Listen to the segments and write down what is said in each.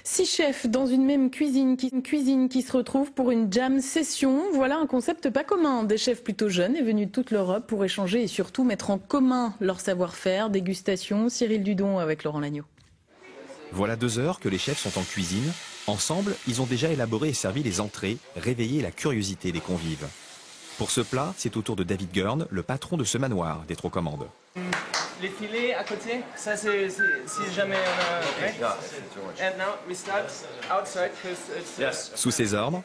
6 chefs dans une même cuisine qui se retrouvent pour une jam session. Voilà un concept pas commun. Des chefs plutôt jeunes et venus de toute l'Europe pour échanger et surtout mettre en commun leur savoir-faire. Dégustation, Cyril Dudon avec Laurent Lagneau. Voilà 2 heures que les chefs sont en cuisine. Ensemble, ils ont déjà élaboré et servi les entrées, réveillé la curiosité des convives. Pour ce plat, c'est au tour de David Gurn, le patron de ce manoir, d'être aux commandes. Les filets à côté, ça c'est si jamais on a... And now we start outside because Sous ses ordres,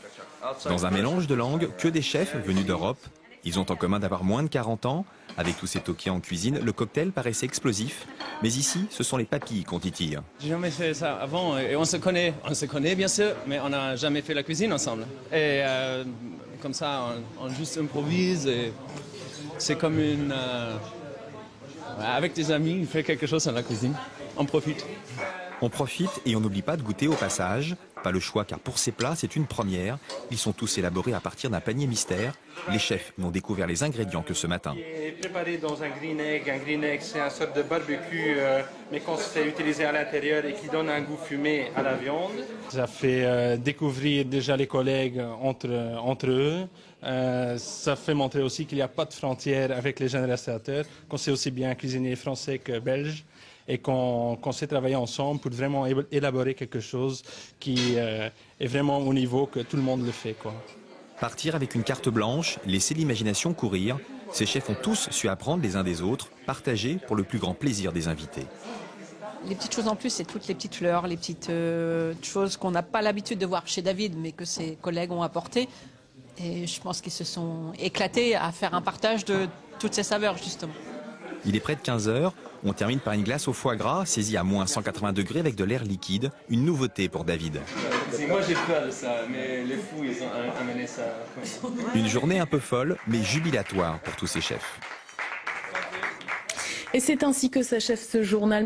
dans un mélange de langues, que des chefs venus d'Europe. Ils ont en commun d'avoir moins de 40 ans. Avec tous ces toquiens en cuisine, le cocktail paraissait explosif. Mais ici, ce sont les papilles qu'on titille. J'ai jamais fait ça avant et on se connaît bien sûr, mais on n'a jamais fait la cuisine ensemble. Et comme ça, on juste improvise et c'est comme une... avec des amis, on fait quelque chose dans la cuisine, on profite. On profite et on n'oublie pas de goûter au passage. Pas le choix car pour ces plats, c'est une première. Ils sont tous élaborés à partir d'un panier mystère. Les chefs n'ont découvert les ingrédients que ce matin. Il est préparé dans un green egg. Un green egg, c'est une sorte de barbecue, mais qu'on s'est utilisé à l'intérieur et qui donne un goût fumé à la viande. Ça fait découvrir déjà les collègues entre eux. Ça fait montrer aussi qu'il n'y a pas de frontières avec les jeunes restaurateurs, qu'on sait aussi bien cuisiner français que belge et qu'on sait travailler ensemble pour vraiment élaborer quelque chose qui est vraiment au niveau que tout le monde le fait, quoi. Partir avec une carte blanche, laisser l'imagination courir. Ces chefs ont tous su apprendre les uns des autres, partager pour le plus grand plaisir des invités. Les petites choses en plus, c'est toutes les petites fleurs, les petites choses qu'on n'a pas l'habitude de voir chez David, mais que ses collègues ont apportées. Et je pense qu'ils se sont éclatés à faire un partage de toutes ces saveurs, justement. Il est près de 15 heures. On termine par une glace au foie gras, saisie à moins 180 degrés avec de l'air liquide. Une nouveauté pour David. Moi j'ai peur de ça, mais les fous ils ont amené ça. Une journée un peu folle, mais jubilatoire pour tous ces chefs. Et c'est ainsi que s'achève ce journal.